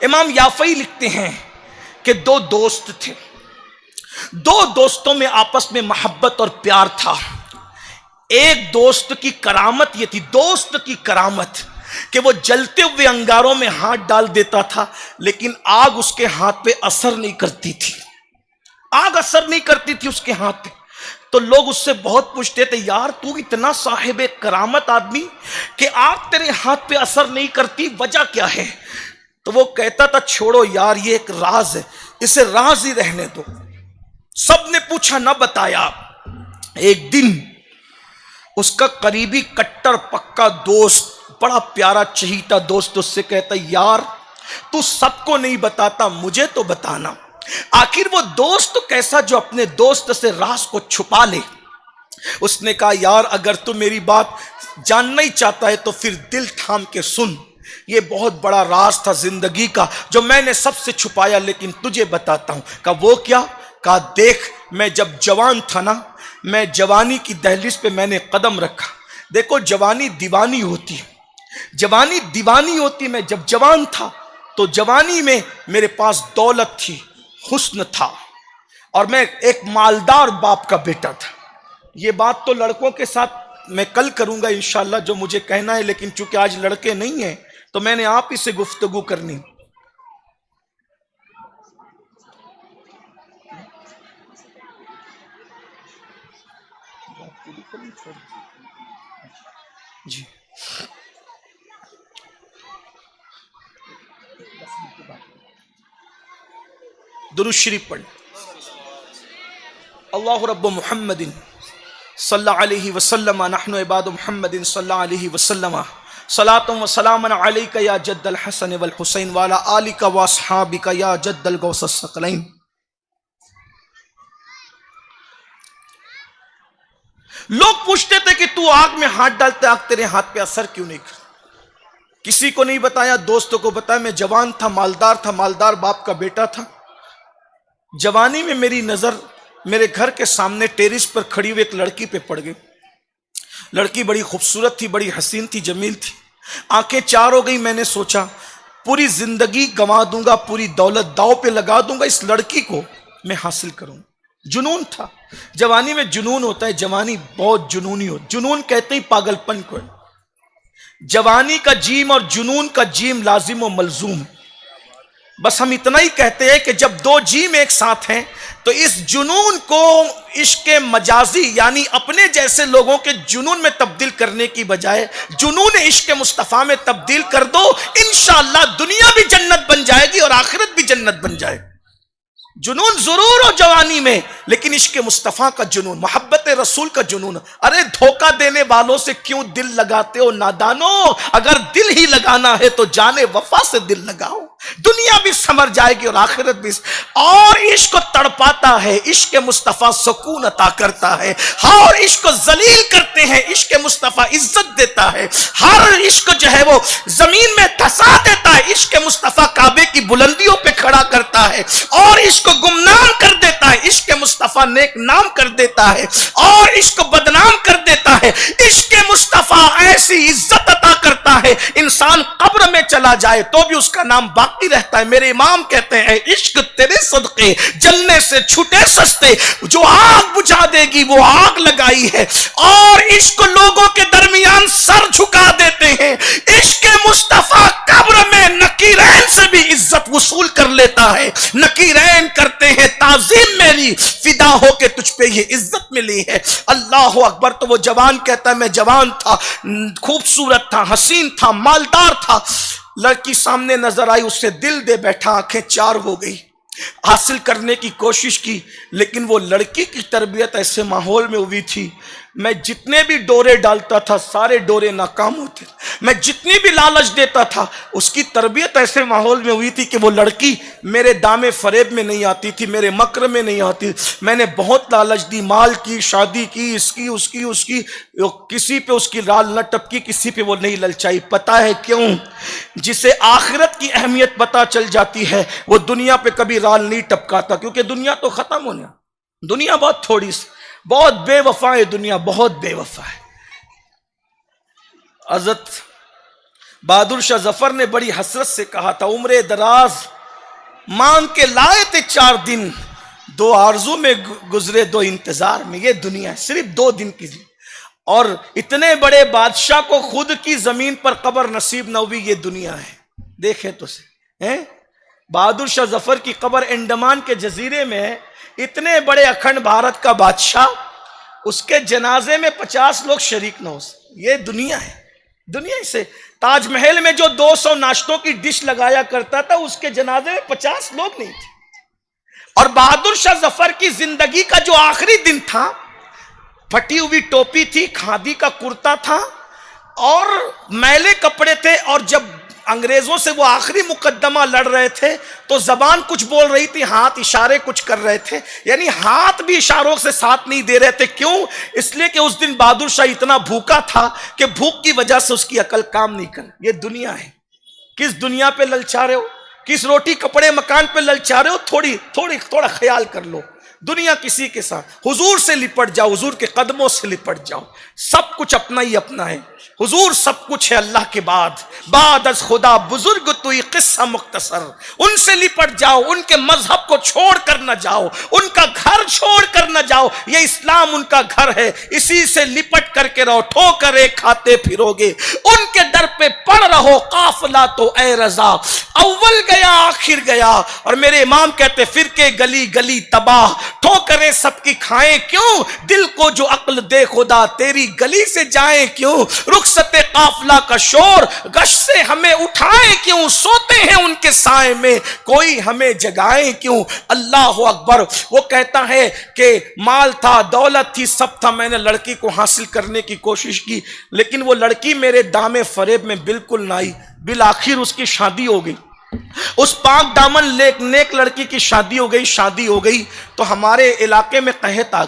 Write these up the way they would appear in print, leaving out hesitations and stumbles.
امام یافعی لکھتے ہیں کہ دو دوست تھے، دو دوستوں میں آپس میں محبت اور پیار تھا۔ ایک دوست کی کرامت یہ تھی، دوست کی کرامت، کہ وہ جلتے ہوئے انگاروں میں ہاتھ ڈال دیتا تھا لیکن آگ اس کے ہاتھ پہ اثر نہیں کرتی تھی، آگ اثر نہیں کرتی تھی اس کے ہاتھ پہ۔ تو لوگ اس سے بہت پوچھتے تھے، یار تو اتنا صاحب کرامت آدمی کہ آگ تیرے ہاتھ پہ اثر نہیں کرتی، وجہ کیا ہے؟ تو وہ کہتا تھا چھوڑو یار، یہ ایک راز ہے، اسے راز ہی رہنے دو۔ سب نے پوچھا، نہ بتایا۔ ایک دن اس کا قریبی کٹر پکا دوست، بڑا پیارا چہیتا دوست اس سے کہتا، یار تو سب کو نہیں بتاتا، مجھے تو بتانا۔ آخر وہ دوست کیسا جو اپنے دوست سے راز کو چھپا لے؟ اس نے کہا، یار اگر تو میری بات جاننا ہی چاہتا ہے تو پھر دل تھام کے سن، یہ بہت بڑا راز تھا زندگی کا جو میں نے سب سے چھپایا لیکن تجھے بتاتا ہوں۔ کہا وہ کیا؟ کہا دیکھ، میں جب جوان تھا نا، میں جوانی کی دہلیز پہ میں نے قدم رکھا، دیکھو جوانی دیوانی ہوتی ہے، جوانی دیوانی ہوتی۔ میں جب جوان تھا تو جوانی میں میرے پاس دولت تھی، حسن تھا، اور میں ایک مالدار باپ کا بیٹا تھا۔ یہ بات تو لڑکوں کے ساتھ میں کل کروں گا انشاءاللہ جو مجھے کہنا ہے، لیکن چونکہ آج لڑکے نہیں ہیں تو میں نے آپ ہی سے گفتگو کرنی۔ جی درود شریف پڑھ۔ اللہ رب محمد صلی اللہ علیہ وسلم، نحن عباد محمد صلی اللہ علیہ وسلم، صلاۃ و سلام علیک یا جد الحسن والحسین وعلی آلک و اصحابک یا جد الغوث الثقلین۔ لوگ پوچھتے تھے کہ تو آگ میں ہاتھ ڈالتے، آگ تیرے ہاتھ پہ اثر کیوں نہیں کرتی؟ کسی کو نہیں بتایا، دوستوں کو بتایا۔ میں جوان تھا، مالدار تھا، مالدار باپ کا بیٹا تھا۔ جوانی میں میری نظر میرے گھر کے سامنے ٹیرس پر کھڑی ہوئی ایک لڑکی پہ پڑ گئی۔ لڑکی بڑی خوبصورت تھی، بڑی حسین تھی، جمیل تھی، آنکھیں چار ہو گئی۔ میں نے سوچا پوری زندگی گنوا دوں گا، پوری دولت داؤ پہ لگا دوں گا، اس لڑکی کو میں حاصل کروں۔ جنون تھا، جوانی میں جنون ہوتا ہے، جوانی بہت جنونی ہو، جنون کہتے ہی پاگل پن کو ہے۔ جوانی کا جیم اور جنون کا جیم لازم و ملزوم، بس ہم اتنا ہی کہتے ہیں کہ جب دو جیم ایک ساتھ ہیں تو اس جنون کو عشق مجازی یعنی اپنے جیسے لوگوں کے جنون میں تبدیل کرنے کی بجائے جنون عشق مصطفیٰ میں تبدیل کر دو، انشاءاللہ دنیا بھی جنت بن جائے گی اور آخرت بھی جنت بن جائے گی۔ جنون ضرور ہو جوانی میں، لیکن عشق مصطفیٰ کا جنون، محبت رسول کا جنون۔ ارے دھوکہ دینے والوں سے کیوں دل لگاتے ہو نادانو؟ اگر دل ہی لگانا ہے تو جانے وفا سے دل لگاؤ، دنیا بھی سمر جائے گی اور آخرت بھی۔ اور عشق کو تڑپاتا ہے، عشق مصطفیٰ سکون عطا کرتا ہے۔ اور عشق کو ذلیل کرتے ہیں، عشق مصطفیٰ عزت دیتا ہے۔ ہر عشق جو ہے وہ زمین میں دھسا دیتا ہے، عشق مصطفیٰ کعبے کی بلندیوں پہ کھڑا کرتا ہے۔ اور عشق کو گمنام کر دیتا ہے، عشق مصطفیٰ نیک نام کر دیتا ہے، اور عشق کو بدنام کر دیتا ہے۔ عشق مصطفیٰ ایسی عزت عطا کرتا ہے، انسان قبر میں چلا جائے تو بھی اس کا نام باقی رہتا ہے۔ میرے امام کہتے ہیں عشق تیرے صدقے جلنے سے چھوٹے سستے، جو آگ بجھا دے گی وہ آگ لگائی ہے۔ اور عشق لوگوں کے درمیان سر جھکا دیتے ہیں، عشق مصطفیٰ قبر میں نکیرین سے بھی عزت وصول کر لیتا ہے۔ نکیرین کرتے ہیں تعظیم میری، فدا ہو کے تجھ پہ یہ عزت ملی ہے۔ اللہ اکبر۔ تو وہ جوان کہتا ہے میں جوان تھا، خوبصورت تھا، حسین تھا، مالدار تھا۔ لڑکی سامنے نظر آئی، اس سے دل دے بیٹھا، آنکھیں چار ہو گئی۔ حاصل کرنے کی کوشش کی، لیکن وہ لڑکی کی تربیت ایسے ماحول میں ہوئی تھی، میں جتنے بھی ڈورے ڈالتا تھا سارے ڈورے ناکام ہوتے تھے۔ میں جتنی بھی لالچ دیتا تھا، اس کی تربیت ایسے ماحول میں ہوئی تھی کہ وہ لڑکی میرے دامے فریب میں نہیں آتی تھی، میرے مکر میں نہیں آتی۔ میں نے بہت لالچ دی، مال کی، شادی کی، اس کی اس کی اس کی، کسی پہ اس کی رال نہ ٹپکی، کسی پہ وہ نہیں للچائی۔ پتہ ہے کیوں؟ جسے آخرت کی اہمیت پتہ چل جاتی ہے وہ دنیا پہ کبھی رال نہیں ٹپکاتا، کیونکہ دنیا تو ختم ہونا، دنیا بہت تھوڑی سی، بہت بے وفا ہے دنیا، بہت بے وفا ہے۔ حضرت بہادر شاہ ظفر نے بڑی حسرت سے کہا تھا، عمر دراز مانگ کے لائے تھے 4 دن، 2 آرزو میں گزرے 2 انتظار میں. یہ دنیا ہے، صرف 2 دن کی. اور اتنے بڑے بادشاہ کو خود کی زمین پر قبر نصیب نہ ہوئی. یہ دنیا ہے. دیکھیں تو سے بہادر شاہ ظفر کی قبر انڈمان کے جزیرے میں ہے. اتنے بڑے اکھنڈ بھارت کا بادشاہ، اس کے جنازے میں 50 لوگ شریک نہ ہو سکے. یہ دنیا ہے. دنیا سے تاج محل میں جو 200 ناشتوں کی ڈش لگایا کرتا تھا، اس کے جنازے میں 50 لوگ نہیں تھے. اور بہادر شاہ ظفر کی زندگی کا جو آخری دن تھا، پھٹی ہوئی ٹوپی تھی، کھادی کا کرتا تھا اور میلے کپڑے تھے. اور جب انگریزوں سے وہ آخری مقدمہ لڑ رہے تھے تو زبان کچھ بول رہی تھی، ہاتھ اشارے کچھ کر رہے تھے، یعنی ہاتھ بھی اشاروں سے ساتھ نہیں دے رہے تھے. کیوں؟ اس لیے کہ اس دن بہادر شاہ اتنا بھوکا تھا کہ بھوک کی وجہ سے اس کی عقل کام نہیں کر. یہ دنیا ہے. کس دنیا پہ للچا رہے ہو؟ کس روٹی کپڑے مکان پہ للچا رہے ہو؟ تھوڑا خیال کر لو. دنیا کسی کے ساتھ. حضور سے لپٹ جاؤ، حضور کے قدموں سے لپٹ جاؤ. سب کچھ اپنا ہی اپنا ہے. حضور سب کچھ ہے اللہ کے بعد از خدا بزرگ توئی قصہ مختصر. ان سے لپٹ جاؤ، ان کے مذہب کو چھوڑ کر نہ جاؤ، ان کا گھر چھوڑ کر نہ جاؤ. یہ اسلام ان کا گھر ہے، اسی سے لپٹ کر کے رہو. ٹھوکریں کھاتے پھرو گے، ان کے در پہ پڑ رہو. قافلہ تو اے رضا اول گیا آخر گیا. اور میرے امام کہتے فرقے گلی گلی تباہ، ٹھوکریں سب کی کھائیں کیوں، دل کو جو عقل دے خدا تیری گلی سے جائیں کیوں. رخصت قافلہ کا شور گش سے ہمیں اٹھائیں کیوں، سوتے ہیں ان کے سائے میں کوئی ہمیں جگائیں کیوں. اللہ اکبر. وہ کہتا ہے کہ مال تھا، دولت تھی، سب تھا، میں نے لڑکی کو حاصل کرنے کی کوشش کی، لیکن وہ لڑکی میرے دام فریب میں بالکل نہ آئی. بالآخر اس کی شادی ہو گئی. اس پاک دامن نیک لڑکی کی شادی ہو گئی تو ہمارے علاقے میں قحط آ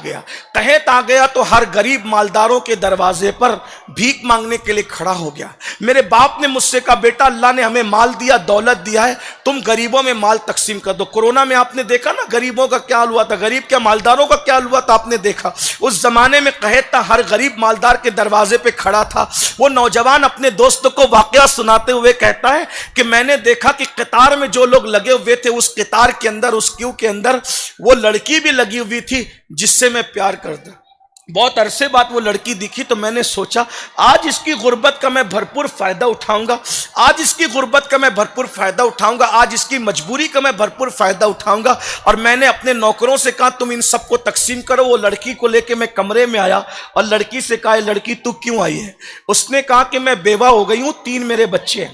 گیا تو ہر غریب مالداروں کے دروازے پر بھیک مانگنے کے لیے کھڑا ہو گیا. میرے باپ نے مجھ سے کہا بیٹا اللہ نے ہمیں مال دیا، دولت دیا ہے، تم غریبوں میں مال تقسیم کر دو. کورونا میں آپ نے دیکھا نا غریبوں کا کیا ہوا تھا، غریب کیا مالداروں کا کیا ہوا تھا، آپ نے دیکھا. اس زمانے میں قحط تھا، ہر غریب مالدار کے دروازے پہ کھڑا تھا. وہ نوجوان اپنے دوستوں کو واقعہ سناتے ہوئے کہتا ہے کہ میں نے دیکھا کہ قطار میں جو لوگ لگے ہوئے تھے، اس قطار کے اندر، اس کیو کے اندر وہ لڑکی بھی لگی ہوئی تھی جس سے میں پیار کرتا. بہت عرصے بعد وہ لڑکی دکھی تو میں نے سوچا آج اس کی غربت کا میں بھرپور فائدہ اٹھاؤں گا، آج اس کی غربت کا میں بھرپور فائدہ اٹھاؤں گا، آج اس کی مجبوری کا میں بھرپور فائدہ اٹھاؤں گا. اور میں نے اپنے نوکروں سے کہا تم ان سب کو تقسیم کرو. وہ لڑکی کو لے کے میں کمرے میں آیا اور لڑکی سے کہا لڑکی تو کیوں آئی ہے؟ اس نے کہا کہ میں بیوہ ہو گئی ہوں، 3 میرے بچے ہیں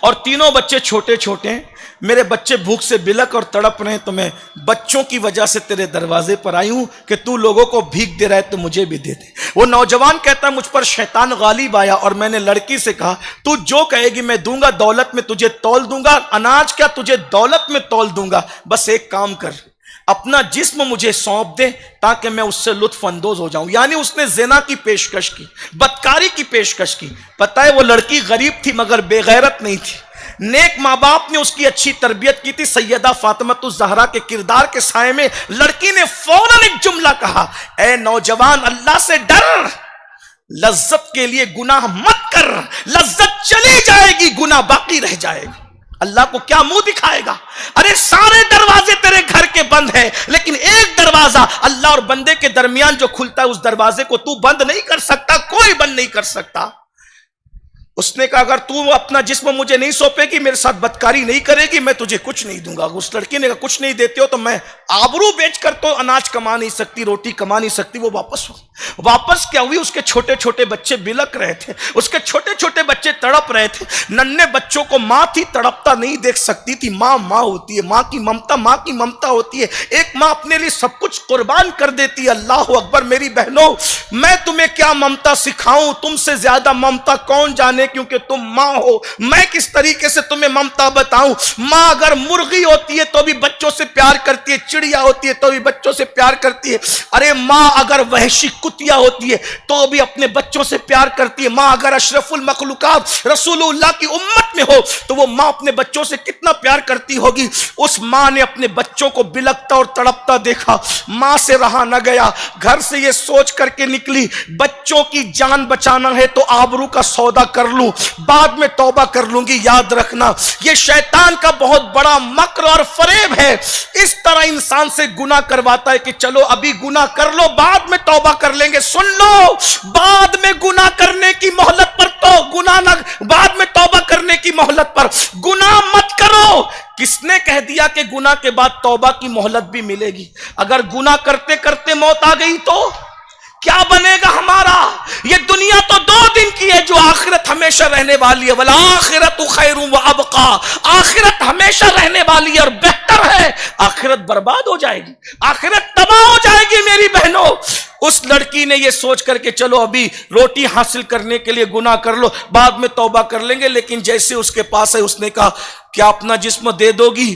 اور تینوں بچے چھوٹے چھوٹے ہیں. میرے بچے بھوک سے بلک اور تڑپ رہے ہیں تو میں بچوں کی وجہ سے تیرے دروازے پر آئی ہوں کہ تو لوگوں کو بھیک دے رہا ہے تو مجھے بھی دے دے. وہ نوجوان کہتا ہے مجھ پر شیطان غالب آیا اور میں نے لڑکی سے کہا تو جو کہے گی میں دوں گا، دولت میں تجھے تول دوں گا، اناج کیا تجھے دولت میں تول دوں گا. بس ایک کام کر، اپنا جسم مجھے سونپ دے تاکہ میں اس سے لطف اندوز ہو جاؤں. یعنی اس نے زنا کی پیشکش کی، بدکاری کی پیشکش کی. پتہ ہے وہ لڑکی غریب تھی مگر بے غیرت نہیں تھی. نیک ماں باپ نے اس کی اچھی تربیت کی تھی. سیدہ فاطمہ الزہرا کے کردار کے سائے میں لڑکی نے فوراً ایک جملہ کہا، اے نوجوان اللہ سے ڈر، لذت کے لیے گناہ مت کر، لذت چلی جائے گی گناہ باقی رہ جائے گا. اللہ کو کیا منہ دکھائے گا؟ ارے سارے دروازے تیرے گھر کے بند ہیں لیکن ایک دروازہ اللہ اور بندے کے درمیان جو کھلتا ہے اس دروازے کو تو بند نہیں کر سکتا، کوئی بند نہیں کر سکتا. اس نے کہا اگر تو اپنا جسم مجھے نہیں سونپے گی، میرے ساتھ بدکاری نہیں کرے گی، میں تجھے کچھ نہیں دوں گا. اس لڑکی نے کہا کچھ نہیں دیتے ہو تو میں آبرو بیچ کر تو اناج کما نہیں سکتی، روٹی کما نہیں سکتی. وہ واپس کیا ہوئی؟ اس کے چھوٹے چھوٹے بچے بلک رہے تھے، اس کے چھوٹے چھوٹے بچے تڑپ رہے تھے. ننھے بچوں کو ماں تھی تڑپتا نہیں دیکھ سکتی تھی. ماں ہوتی ہے، ماں کی ممتا ہوتی ہے. ایک ماں اپنے لیے سب کچھ قربان کر دیتی ہے. اللہ اکبر. میری بہنوں میں تمہیں کیا ممتا سکھاؤں، تم سے زیادہ ممتا کون جانے کیونکہ تم ماں ہو. میں کس طریقے سے تمہیں ممتا بتاؤں. ماں اگر مرغی ہوتی ہے تو بھی بچوں سے پیار کرتی ہے، چڑیا ہوتی ہے تو بھی بچوں سے پیار کرتی ہے. ارے ماں اگر وحشی کتیا ہوتی ہے تو بھی اپنے بچوں سے پیار کرتی ہے. ماں اگر اشرف المخلوقات رسول اللہ کی امت میں ہو تو وہ ماں اپنے بچوں سے کتنا پیار کرتی ہوگی. اس ماں نے اپنے بچوں کو بلکتا اور تڑپتا دیکھا. ماں سے رہا نہ گیا، گھر سے یہ سوچ کر کے نکلی بچوں کی جان بچانا ہے تو آبرو کا سودا کر لوں بعد میں توبہ کر لوں گی. یاد رکھنا یہ شیطان کا بہت بڑا مکر اور فریب ہے. اس طرح انسان سے گناہ کرواتا ہے کہ چلو ابھی گناہ کر لو بعد میں توبہ کر لیں گے. سن لو, بعد میں گناہ کرنے کی مہلت پر تو گناہ نہ, بعد میں توبہ کرنے کی مہلت پر گناہ مت کرو. کس نے کہہ دیا کہ گناہ کے بعد توبہ کی مہلت بھی ملے گی؟ اگر گناہ کرتے کرتے موت آ گئی تو کیا بنے گا ہمارا؟ یہ دنیا تو 2 دن کی ہے, جو آخرت ہمیشہ رہنے والی ہے. والآخرۃ خیر وابقیٰ, آخرت ہمیشہ رہنے والی ہے اور بہتر ہے. آخرت برباد ہو جائے گی, آخرت تباہ ہو جائے گی میری بہنوں. اس لڑکی نے یہ سوچ کر کے چلو ابھی روٹی حاصل کرنے کے لیے گناہ کر لو بعد میں توبہ کر لیں گے, لیکن جیسے اس کے پاس ہے اس نے کہا کیا اپنا جسم دے دو گی؟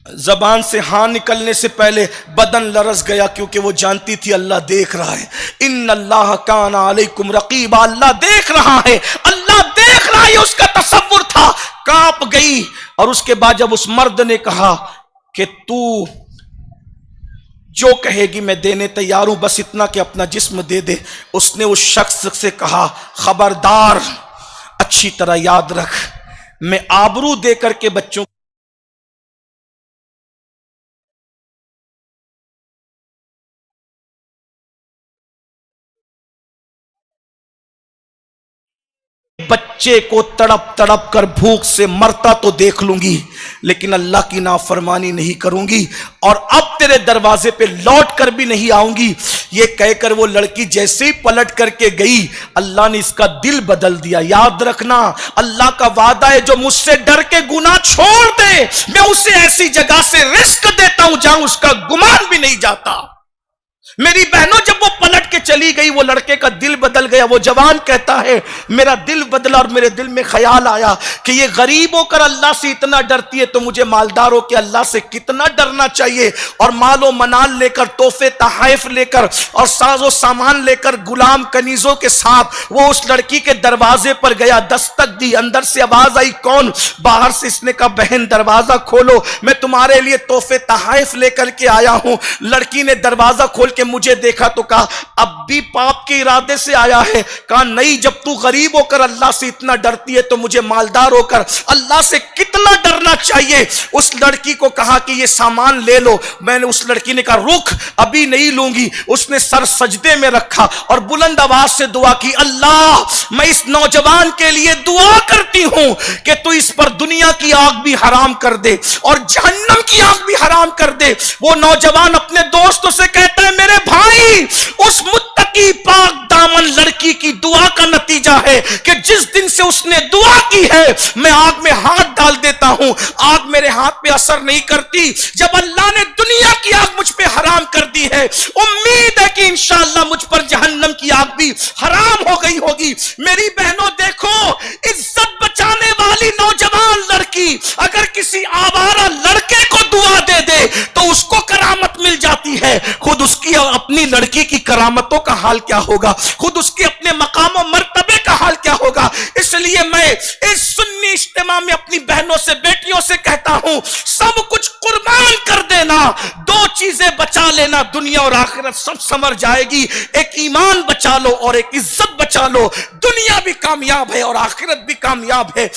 زبان سے ہاں نکلنے سے پہلے بدن لرز گیا, کیونکہ وہ جانتی تھی اللہ دیکھ رہا ہے. ان اللہ کان علیکم رقیبا, اللہ دیکھ رہا ہے, اللہ دیکھ رہا ہے. اس کا تصور تھا, کانپ گئی. اور اس کے بعد جب اس مرد نے کہا کہ تو جو کہے گی میں دینے تیار ہوں, بس اتنا کہ اپنا جسم دے دے, اس نے اس شخص سے کہا خبردار, اچھی طرح یاد رکھ, میں آبرو دے کر کے بچوں بچے کو تڑپ تڑپ کر بھوک سے مرتا تو دیکھ لوں گی, لیکن اللہ کی نافرمانی نہیں کروں گی, اور اب تیرے دروازے پہ لوٹ کر بھی نہیں آؤں گی. یہ کہہ کر وہ لڑکی جیسے ہی پلٹ کر کے گئی, اللہ نے اس کا دل بدل دیا. یاد رکھنا اللہ کا وعدہ ہے جو مجھ سے ڈر کے گناہ چھوڑ دے میں اسے ایسی جگہ سے رزق دیتا ہوں جہاں اس کا گمان بھی نہیں جاتا. میری بہنوں, جب وہ پلٹ کے چلی گئی وہ لڑکے کا دل بدل گیا. وہ جوان کہتا ہے میرا دل بدلا اور میرے دل میں خیال آیا کہ یہ غریب ہو کر اللہ سے اتنا ڈرتی ہے تو مجھے مالدار ہو کے اللہ سے کتنا ڈرنا چاہیے. اور مال و منال لے کر, تحفے تحائف لے کر اور ساز و سامان لے کر, غلام کنیزوں کے ساتھ وہ اس لڑکی کے دروازے پر گیا. دستک دی, اندر سے آواز آئی کون؟ باہر سے اس نے کہا بہن دروازہ کھولو, میں تمہارے لیے تحفے تحائف لے کر کے آیا ہوں. لڑکی نے دروازہ کھول کے مجھے دیکھا تو کہا اب بھی پاپ کے ارادے سے آیا ہے؟ کہا نہیں, جب تو غریب ہو کر اللہ سے اتنا ڈرتی ہے تو مجھے مالدار ہو کر اللہ سے کتنا ڈرنا چاہیے. اس لڑکی کو کہا کہ یہ سامان لے لو. میں نے, اس لڑکی نے کہا رک ابھی نہیں لوں گی. اس نے سر سجدے میں رکھا اور بلند آواز سے دعا کی, اللہ میں اس نوجوان کے لیے دعا کرتی ہوں کہ تو اس پر دنیا کی آگ بھی حرام کر دے اور جہنم کی آگ بھی حرام کر دے. وہ نوجوان اپنے دوستوں سے کہتا ہے میرے بھائی, اس متقی پاک دامن لڑکی کی دعا کا نتیجہ ہے کہ جس دن سے اس نے دعا کی ہے میں آگ میں ہاتھ ڈال دیتا ہوں, آگ میرے ہاتھ پہ اثر نہیں کرتی. جب اللہ نے دنیا کی آگ مجھ پہ حرام کر دی ہے, امید ہے کہ انشاءاللہ مجھ پر جہنم کی آگ بھی حرام ہو گئی ہوگی. میری بہنوں دیکھو, عزت بچانے والی نوجوان لڑکی اگر کسی آوارہ لڑکے کو دعا دے دے تو اس کو کرامت مل جاتی ہے. خود اس کی اپنی لڑکی کی کرامتوں کا حال کیا ہوگا, خود اس کے اپنے مقام و مرتبے کا حال کیا ہوگا. اس لیے میں اس سنی اجتماع میں اپنی بہنوں سے, بیٹیوں سے کہتا ہوں سب کچھ قربان کر دینا, 2 چیزیں بچا لینا, دنیا اور آخرت سب سمر جائے گی. ایک ایمان بچا لو اور ایک عزت بچا لو, دنیا بھی کامیاب ہے اور آخرت بھی کامیاب ہے.